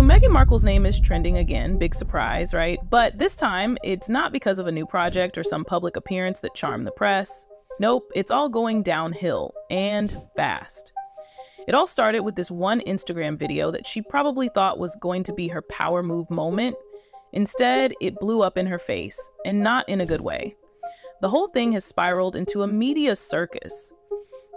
Meghan Markle's name is trending again, big surprise, right? But this time, it's not because of a new project or some public appearance that charmed the press. Nope, it's all going downhill, and fast. It all started with this one Instagram video that she probably thought was going to be her power move moment. Instead, it blew up in her face, and not in a good way. The whole thing has spiraled into a media circus.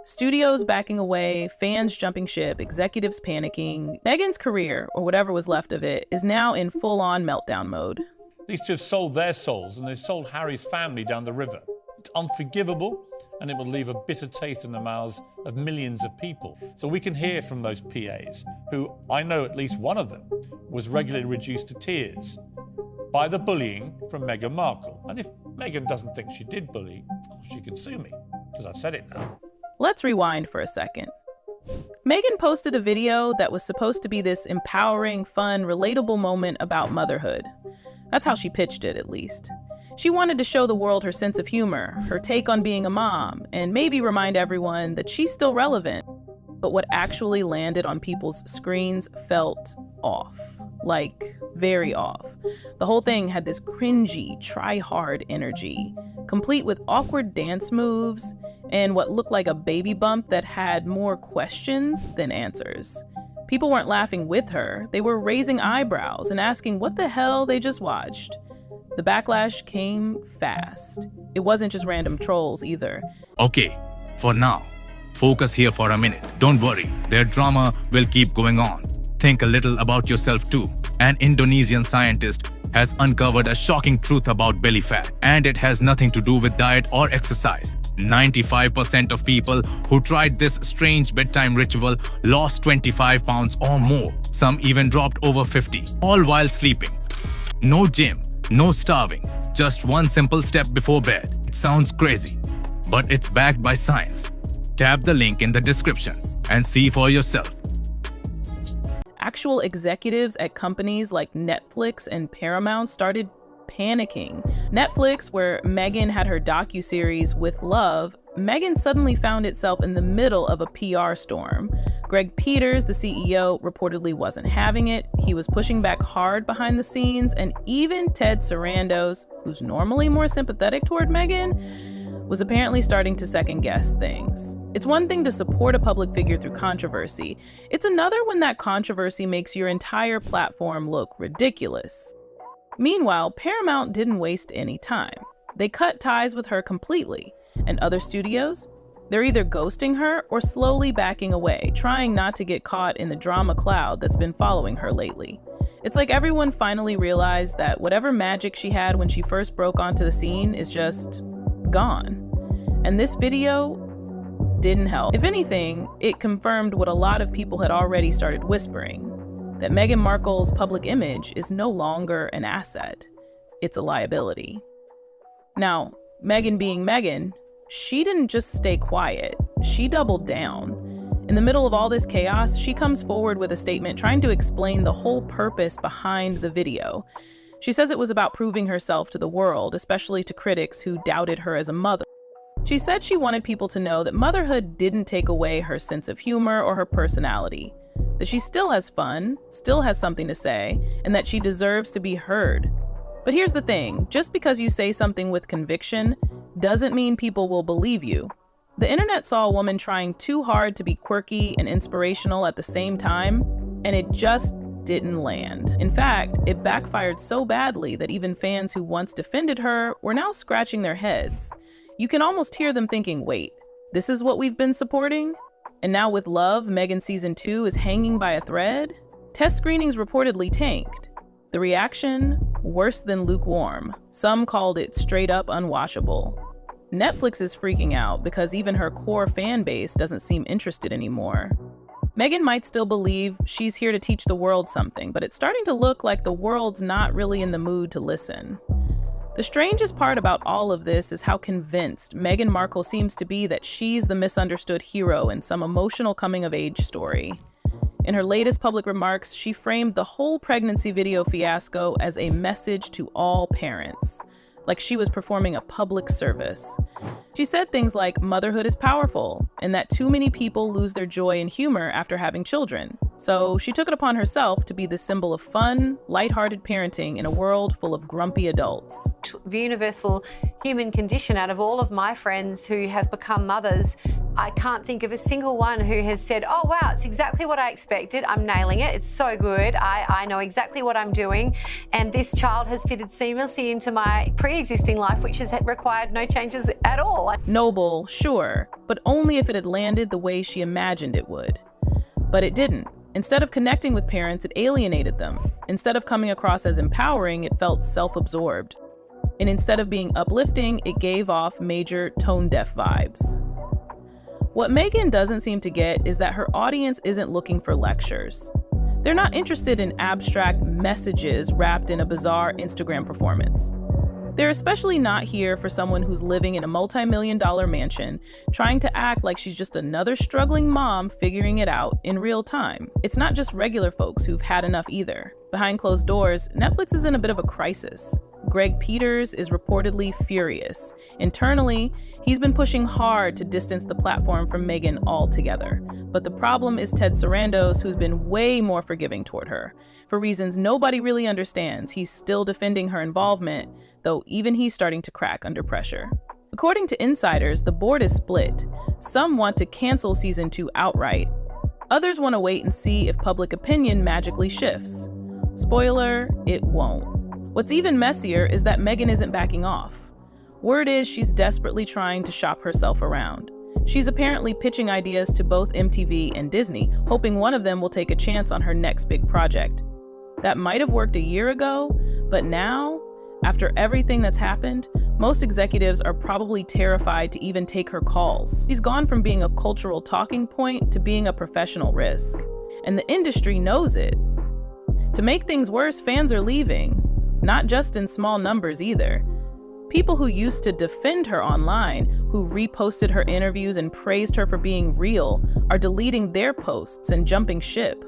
Studios backing away, fans jumping ship, executives panicking. Meghan's career, or whatever was left of it, is now in full-on meltdown mode. These two have sold their souls, and they've sold Harry's family down the river. It's unforgivable, and it will leave a bitter taste in the mouths of millions of people. So we can hear from those PAs, who I know at least one of them was regularly reduced to tears by the bullying from Meghan Markle. And if Meghan doesn't think she did bully, of course she can sue me, because I've said it now. Let's rewind for a second. Meghan posted a video that was supposed to be this empowering, fun, relatable moment about motherhood. That's how she pitched it, at least. She wanted to show the world her sense of humor, her take on being a mom, and maybe remind everyone that she's still relevant. But what actually landed on people's screens felt off. Like, very off. The whole thing had this cringy, try-hard energy, complete with awkward dance moves and what looked like a baby bump that had more questions than answers. People weren't laughing with her. They were raising eyebrows and asking what the hell they just watched. The backlash came fast. It wasn't just random trolls either. Okay, for now, focus here for a minute. Don't worry, their drama will keep going on. Think a little about yourself too. An Indonesian scientist has uncovered a shocking truth about belly fat, and it has nothing to do with diet or exercise. 95% of people who tried this strange bedtime ritual lost 25 pounds or more. Some even dropped over 50, all while sleeping. No gym, no starving, just one simple step before bed. It sounds crazy, but it's backed by science. Tap the link in the description and see for yourself. Actual executives at companies like Netflix and Paramount started panicking. Netflix, where Meghan had her docuseries With Love, Meghan suddenly found itself in the middle of a PR storm. Greg Peters, the CEO, reportedly wasn't having it. He was pushing back hard behind the scenes, and even Ted Sarandos, who's normally more sympathetic toward Meghan, was apparently starting to second-guess things. It's one thing to support a public figure through controversy. It's another when that controversy makes your entire platform look ridiculous. Meanwhile, Paramount didn't waste any time. They cut ties with her completely. And other studios? They're either ghosting her or slowly backing away, trying not to get caught in the drama cloud that's been following her lately. It's like everyone finally realized that whatever magic she had when she first broke onto the scene is just gone. And this video didn't help. If anything, it confirmed what a lot of people had already started whispering, that Meghan Markle's public image is no longer an asset, it's a liability. Now, Meghan being Meghan, she didn't just stay quiet, she doubled down. In the middle of all this chaos, she comes forward with a statement trying to explain the whole purpose behind the video. She says it was about proving herself to the world, especially to critics who doubted her as a mother. She said she wanted people to know that motherhood didn't take away her sense of humor or her personality, that she still has fun, still has something to say, and that she deserves to be heard. But here's the thing, just because you say something with conviction doesn't mean people will believe you. The internet saw a woman trying too hard to be quirky and inspirational at the same time, and it just didn't land. In fact, it backfired so badly that even fans who once defended her were now scratching their heads. You can almost hear them thinking, wait, this is what we've been supporting? And now with Love, Meghan Season 2 is hanging by a thread? Test screenings reportedly tanked. The reaction? Worse than lukewarm. Some called it straight up unwatchable. Netflix is freaking out because even her core fan base doesn't seem interested anymore. Meghan might still believe she's here to teach the world something, but it's starting to look like the world's not really in the mood to listen. The strangest part about all of this is how convinced Meghan Markle seems to be that she's the misunderstood hero in some emotional coming-of-age story. In her latest public remarks, she framed the whole pregnancy video fiasco as a message to all parents, like she was performing a public service. She said things like motherhood is powerful and that too many people lose their joy and humor after having children. So she took it upon herself to be the symbol of fun, lighthearted parenting in a world full of grumpy adults. The universal human condition, out of all of my friends who have become mothers, I can't think of a single one who has said, oh wow, it's exactly what I expected, I'm nailing it, it's so good, I know exactly what I'm doing, and this child has fitted seamlessly into my pre-existing life, which has required no changes at all. Noble, sure, but only if it had landed the way she imagined it would. But it didn't. Instead of connecting with parents, it alienated them. Instead of coming across as empowering, it felt self-absorbed. And instead of being uplifting, it gave off major tone-deaf vibes. What Meghan doesn't seem to get is that her audience isn't looking for lectures. They're not interested in abstract messages wrapped in a bizarre Instagram performance. They're especially not here for someone who's living in a multi-million-dollar mansion, trying to act like she's just another struggling mom figuring it out in real time. It's not just regular folks who've had enough either. Behind closed doors, Netflix is in a bit of a crisis. Greg Peters is reportedly furious. Internally, he's been pushing hard to distance the platform from Meghan altogether. But the problem is Ted Sarandos, who's been way more forgiving toward her. For reasons nobody really understands, he's still defending her involvement, though even he's starting to crack under pressure. According to insiders, the board is split. Some want to cancel season 2 outright. Others want to wait and see if public opinion magically shifts. Spoiler, it won't. What's even messier is that Meghan isn't backing off. Word is she's desperately trying to shop herself around. She's apparently pitching ideas to both MTV and Disney, hoping one of them will take a chance on her next big project. That might have worked a year ago, but now, after everything that's happened, most executives are probably terrified to even take her calls. She's gone from being a cultural talking point to being a professional risk. And the industry knows it. To make things worse, fans are leaving. Not just in small numbers either. People who used to defend her online, who reposted her interviews and praised her for being real, are deleting their posts and jumping ship.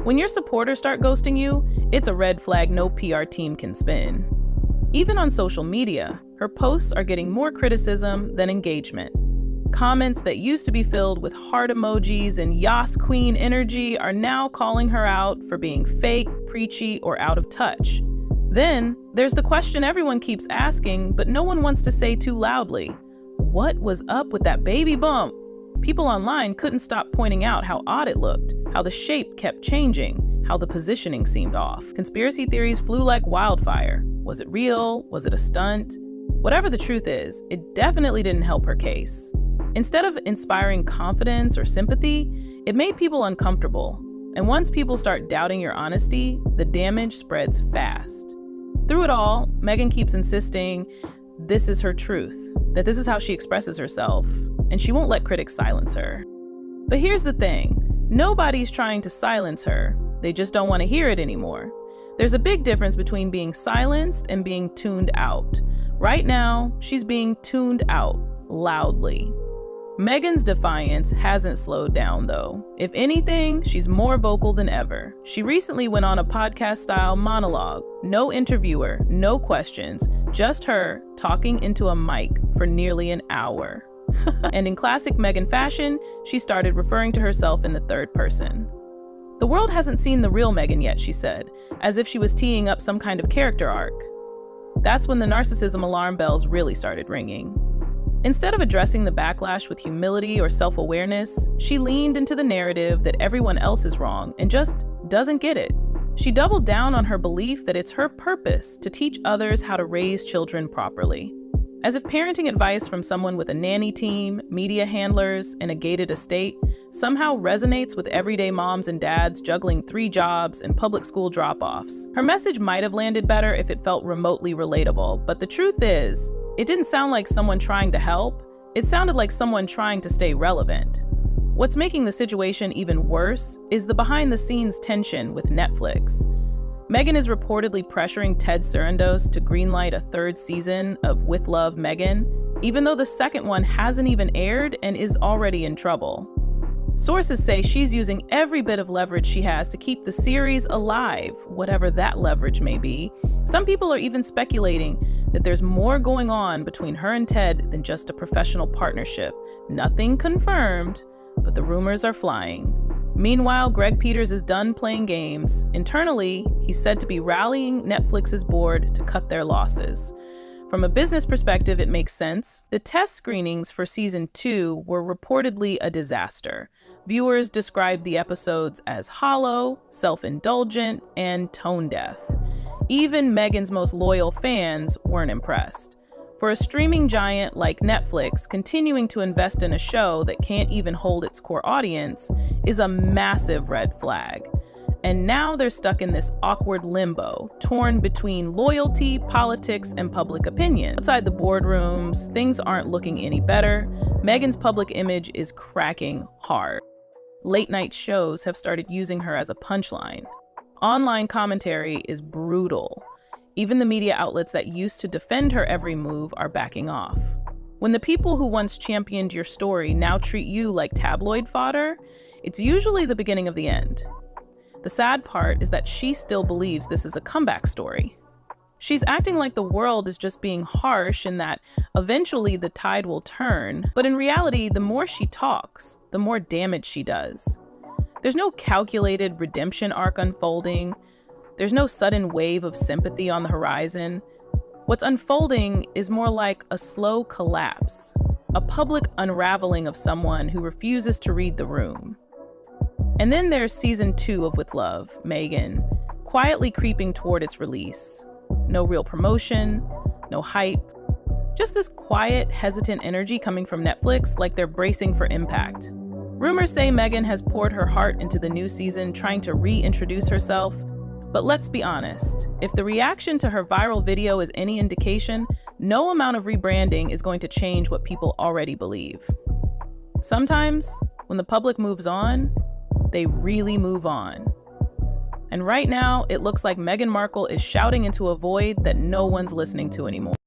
When your supporters start ghosting you, it's a red flag no PR team can spin. Even on social media, her posts are getting more criticism than engagement. Comments that used to be filled with heart emojis and Yas Queen energy are now calling her out for being fake, preachy, or out of touch. Then, there's the question everyone keeps asking, but no one wants to say too loudly. What was up with that baby bump? People online couldn't stop pointing out how odd it looked, how the shape kept changing, how the positioning seemed off. Conspiracy theories flew like wildfire. Was it real? Was it a stunt? Whatever the truth is, it definitely didn't help her case. Instead of inspiring confidence or sympathy, it made people uncomfortable. And once people start doubting your honesty, the damage spreads fast. Through it all, Meghan keeps insisting this is her truth, that this is how she expresses herself, and she won't let critics silence her. But here's the thing, nobody's trying to silence her, they just don't want to hear it anymore. There's a big difference between being silenced and being tuned out. Right now, she's being tuned out, loudly. Meghan's defiance hasn't slowed down, though. If anything, she's more vocal than ever. She recently went on a podcast-style monologue. No interviewer, no questions, just her talking into a mic for nearly an hour. And in classic Meghan fashion, she started referring to herself in the third person. The world hasn't seen the real Meghan yet, she said, as if she was teeing up some kind of character arc. That's when the narcissism alarm bells really started ringing. Instead of addressing the backlash with humility or self-awareness, she leaned into the narrative that everyone else is wrong and just doesn't get it. She doubled down on her belief that it's her purpose to teach others how to raise children properly. As if parenting advice from someone with a nanny team, media handlers, and a gated estate somehow resonates with everyday moms and dads juggling 3 jobs and public school drop-offs. Her message might have landed better if it felt remotely relatable, but the truth is, it didn't sound like someone trying to help, it sounded like someone trying to stay relevant. What's making the situation even worse is the behind-the-scenes tension with Netflix. Meghan is reportedly pressuring Ted Sarandos to greenlight a 3rd season of With Love, Meghan, even though the 2nd one hasn't even aired and is already in trouble. Sources say she's using every bit of leverage she has to keep the series alive, whatever that leverage may be. Some people are even speculating that there's more going on between her and Ted than just a professional partnership. Nothing confirmed, but the rumors are flying. Meanwhile, Greg Peters is done playing games. Internally, he's said to be rallying Netflix's board to cut their losses. From a business perspective, it makes sense. The test screenings for season 2 were reportedly a disaster. Viewers described the episodes as hollow, self-indulgent, and tone-deaf. Even Meghan's most loyal fans weren't impressed. For a streaming giant like Netflix, continuing to invest in a show that can't even hold its core audience is a massive red flag. And now they're stuck in this awkward limbo, torn between loyalty, politics, and public opinion. Outside the boardrooms, things aren't looking any better. Meghan's public image is cracking hard. Late-night shows have started using her as a punchline. Online commentary is brutal. Even the media outlets that used to defend her every move are backing off. When the people who once championed your story now treat you like tabloid fodder, it's usually the beginning of the end. The sad part is that she still believes this is a comeback story. She's acting like the world is just being harsh and that eventually the tide will turn, but in reality, the more she talks, the more damage she does. There's no calculated redemption arc unfolding. There's no sudden wave of sympathy on the horizon. What's unfolding is more like a slow collapse, a public unraveling of someone who refuses to read the room. And then there's season 2 of With Love, Meghan, quietly creeping toward its release. No real promotion, no hype, just this quiet, hesitant energy coming from Netflix like they're bracing for impact. Rumors say Meghan has poured her heart into the new season, trying to reintroduce herself. But let's be honest, if the reaction to her viral video is any indication, no amount of rebranding is going to change what people already believe. Sometimes, when the public moves on, they really move on. And right now, it looks like Meghan Markle is shouting into a void that no one's listening to anymore.